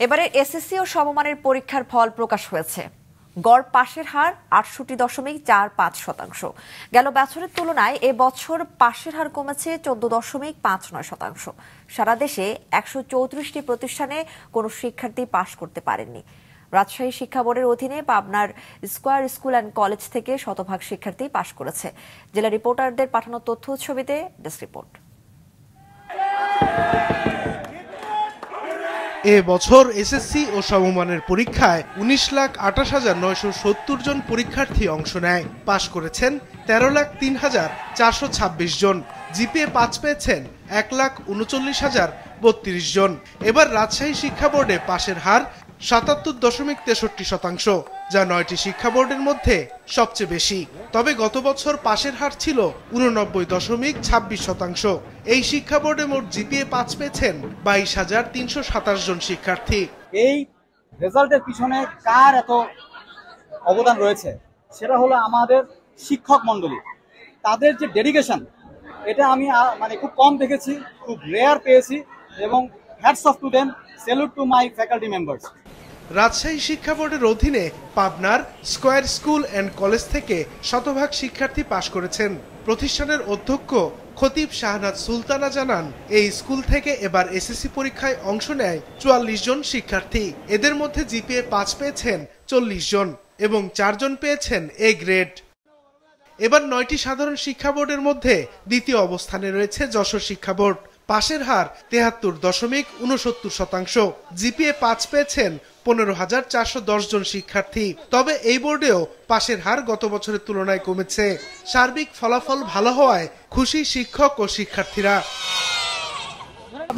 এবারে এসএসসি ও সমমানের পরীক্ষার ফল প্রকাশ হয়েছে। গড় পাশের হার ৬৮.৪৫%। গেল বছরের তুলনায় এবছর পাশের হার কমেছে ১৪.৫৯%। সারা দেশে ১৩৪টি প্রতিষ্ঠানে কোনো শিক্ষার্থী পাশ করতে পারেননি। রাজশাহী শিক্ষা বোর্ডের অধীনে পাবনার স্কয়ার স্কুল অ্যান্ড কলেজ থেকে শতভাগ শিক্ষার্থী পাশ করেছে। জেলা রিপোর্টারদের পাঠানো তথ্য ছবিতে ডেস্ক রিপোর্ট। এ বছর এসএসসি ও সমমানের পরীক্ষায় ১৯,২৮,৯৭০ জন পরীক্ষার্থী অংশ নেয়। পাশ করেছেন ১৩,০৩,৪২৬ জন। জিপিএ ৫ পেয়েছেন ১,৩৯,০৩২ জন। এবার রাজশাহী শিক্ষা বোর্ডে পাশের হার ৭৭.৬৩%, যা ৯টি শিক্ষা বোর্ডের মধ্যে সবচেয়ে বেশি। তবে গত বছর পাশের হার ছিল ৮৯.২৬%। এই শিক্ষা বোর্ডে মোট জিপিএ ৫ পেয়েছেন ২২,৩২৭ জন শিক্ষার্থী। এই রেজাল্টের পিছনে কার এত অবদান রয়েছে সেটা হলো আমাদের শিক্ষক মণ্ডলী। তাদের যে ডেডিকেশন, এটা আমি খুব কম দেখেছি, খুব রেয়ার পেয়েছি, এবং hats off to them, salute to my faculty members. Rajshahi শিক্ষা বোর্ডের অধীনে পাবনার স্কয়ার স্কুল অ্যান্ড কলেজ থেকে শতভাগ শিক্ষার্থী পাশ করেছেন। প্রতিষ্ঠানের অধ্যক্ষ খতিব শাহনাজ সুলতানা জানান, এই স্কুল থেকে এবার এসএসসি পরীক্ষায় অংশ নেয় ৪৪ জন শিক্ষার্থী। এদের মধ্যে জিপিএ ৫ পেয়েছেন ৪০ জন এবং ৪ জন পেয়েছেন এ গ্রেড। এবার ৯টি সাধারণ শিক্ষা বোর্ডের মধ্যে দ্বিতীয় অবস্থানে রয়েছে যশোর শিক্ষা বোর্ড। পাশের হার ৭৩.৬৯%। জিপিএ ৫ পেয়েছেন ১৫,৪১০ জন শিক্ষার্থী। তবে এই বোর্ডেও পাশের হার গত বছরের তুলনায় কমেছে। সার্বিক ফলাফল ভালো হওয়ায় খুশি শিক্ষক ও শিক্ষার্থীরা।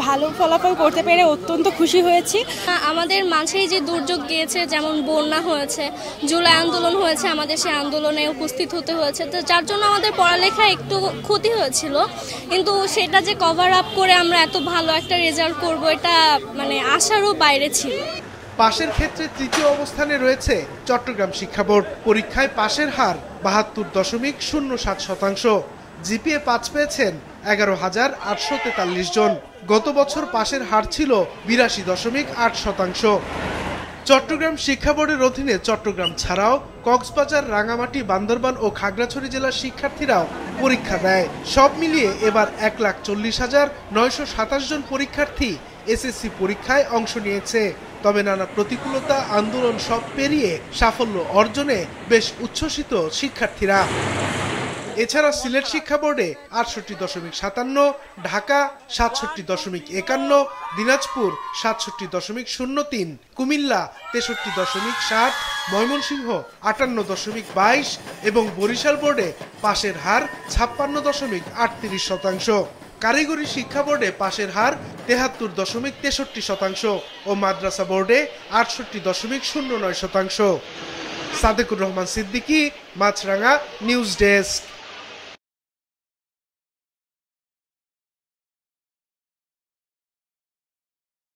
ভালো ফলাফল করতে পেরে অত্যন্ত খুশি হয়েছি। আমাদের মাঝে যে দুর্যোগ গিয়েছে, যেমন বন্যা হয়েছে, জুলাই আন্দোলন হয়েছে, আমাদের সেই আন্দোলনে উপস্থিত হতে হয়েছে, তো যার জন্য আমাদের পড়ালেখা একটু ক্ষতি হয়েছিল, কিন্তু সেটা যে কভার আপ করে আমরা এত ভালো একটা রেজাল্ট করব, এটা আশারও বাইরে ছিল। পাশের ক্ষেত্রে তৃতীয় অবস্থানে রয়েছে চট্টগ্রাম শিক্ষা বোর্ড। পরীক্ষায় পাশের হার ৭২.০৭%। জিপিএ ৫ পেয়েছেন ১১,৮৪৩ জন। গত বছর পাশের হার ছিল ৮২.৮%। চট্টগ্রাম শিক্ষা বোর্ডের অধীনে চট্টগ্রাম ছাড়াও কক্সবাজার, রাঙামাটি, বান্দরবান ও খাগড়াছড়ি জেলার শিক্ষার্থীরাও পরীক্ষা দেয়। সব মিলিয়ে এবার ১,৪০,৯২৭ জন পরীক্ষার্থী এসএসসি পরীক্ষায় অংশ নিয়েছে। তবে নানা প্রতিকূলতা, আন্দোলন সব পেরিয়ে সাফল্য অর্জনে বেশ উচ্ছ্বসিত শিক্ষার্থীরা। এছাড়া সিলেট শিক্ষা বোর্ডে ৬৮.৫৭, ঢাকা ৬৭.৫১, দিনাজপুর ৬৭.০৩, কুমিল্লা ৬৩.৬০, ময়মনসিংহ ৫৮.২২ এবং বরিশাল বোর্ডে পাশের হার ৫৬.৩৮%। কারিগরি শিক্ষা বোর্ডে পাশের হার ৭৩.৬৩% ও মাদ্রাসা বোর্ডে ৬৮.০৯%। সাদেকুর রহমান সিদ্দিকী, মাছরাঙা, নিউজ ডেস্ক।